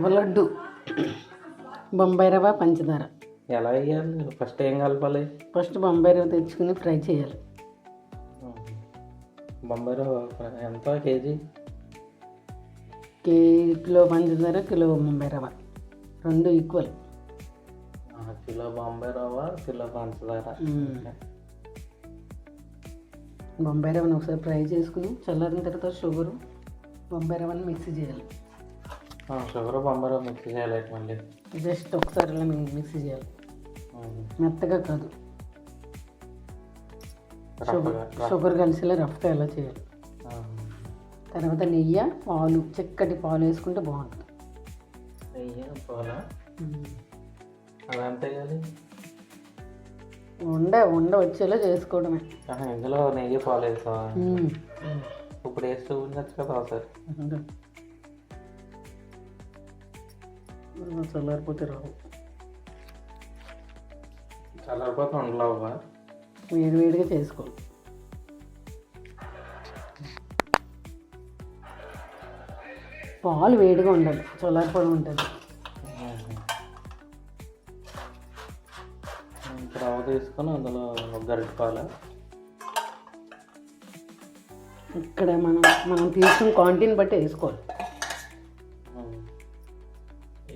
రవ్వ లడ్డు, బొంబాయి రవ్వ, పంచదార. ఎలా వేయాలి? ఫస్ట్ ఏం కలపాలి? ఫస్ట్ బొంబాయి రవ్వ తెచ్చుకుని ఫ్రై చేయాలి. బొంబాయి రవ్వ ఎంత కేజీ? కిలో పంచదార, కిలో బొంబాయి రవ్వ, రెండు ఈక్వల్. కిలో బొంబాయి రవ్వ, కిలో పంచదార. బొంబాయి రవ్వని ఒకసారి ఫ్రై చేసుకుని చల్లారిన తర్వాత షుగరు, బొంబాయి రవ్వని మిక్సీ చేయాలి. షుగర్ బొంబాయి రవ్వ మిక్సీ చేయాలి మళ్ళీ. జస్ట్ ఒకసారి ఇలా మిక్సీ చేయాలి, మెత్తగా కాదు. షుగర్ కలిసేలా రఫ్గా ఎలా చేయాలి. తర్వాత నెయ్యి, పాలు, చిక్కటి పాలు వేసుకుంటే బాగుంటుంది. నెయ్యి, పాలు అదంతా వేయాలి. ఉండ వచ్చేలా చేసుకోవడమే. ఇందులో నెయ్యి, పాలు వేస్తావా? ఇప్పుడు వేస్తూ ఉండొచ్చు కదా ఒకసారి. చల్లారిపోతే రావు. చల్లారిపోతే ఉండలేవా? వేడివేడిగా చేసుకోవాలి. పాలు వేడిగా ఉండాలి, చల్లారిపోవడం ఉంటుంది. రవ్వ తీసుకొని అందులో ఒక గరిటె పాలు. ఇక్కడ మనం తీసుకున్న క్వాంటిటీని బట్టి వేసుకోవాలి.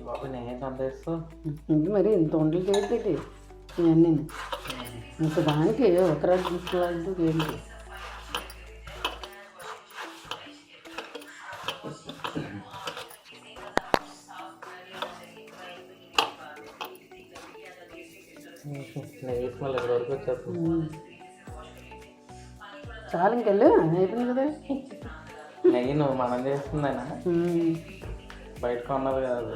బాబు నెయ్యి ఎంత వేస్తావు? ఇది మరి ఇంత వంటలు చేయట్లేదు ఇవన్నీ. ఇంత దానికి ఒక రోజు తీసుకోవాలి. ఏంటి నెయ్యి మళ్ళీ ఎక్కడి వరకు వచ్చేస్తుంది. చాలా ఇంకెళ్ళు అయిపోయింది కదా. నెయ్యి నువ్వు మనం చేస్తుందేనా? బయట కొన్నది కాదు.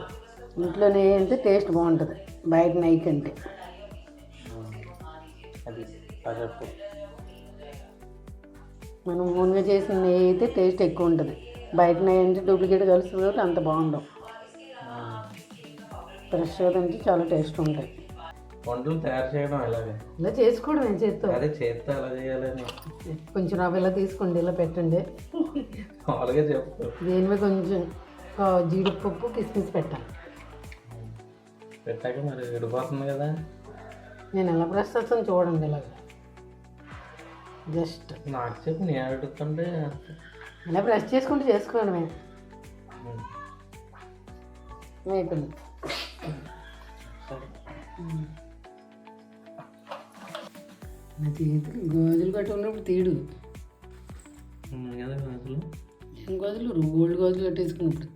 ఇంట్లో నెయ్యి అంటే టేస్ట్ బాగుంటుంది బయట నెయ్యి కంటే. అది చెప్పు. మనం ఓన్గా చేసిన నెయ్యి అయితే టేస్ట్ ఎక్కువ ఉంటుంది. బయట నెయ్యి అంటే డూప్లికేట్ కలుస్తుంది కాబట్టి అంత బాగుండవు. ఫ్రెష్గా తింటే చాలా టేస్ట్ ఉంటాయి. వంటలు తయారు చేయడం ఎలాగే? ఇలా చేసుకోవడం ఏం చేస్తావు? అదే చేస్తే ఎలా చేయాలని కొంచెం రవ్వ ఇలా తీసుకోండి, ఇలా పెట్టండి. మామూలుగా చెప్పు. దీని మీద కొంచెం జీడిపప్పు, కిస్మిస్ పెట్టాలి. పెట్టాక మరి విడిపోతుంది కదా. నేను ఎలా ప్రెస్ చేస్తాను చూడండి. ఇలాగ జస్ట్ నాకు చెప్పి నేను అడుగుతుంటే ఇలా ప్రెస్ చేసుకుంటూ చేసుకోవడమే. అయిపోయింది. నా చేతులు గాజులు కట్టి ఉన్నప్పుడు తీడు కదా. గాజులు ఏం గాజులు? గోల్డ్ గాజులు కట్టేసుకున్నప్పుడు.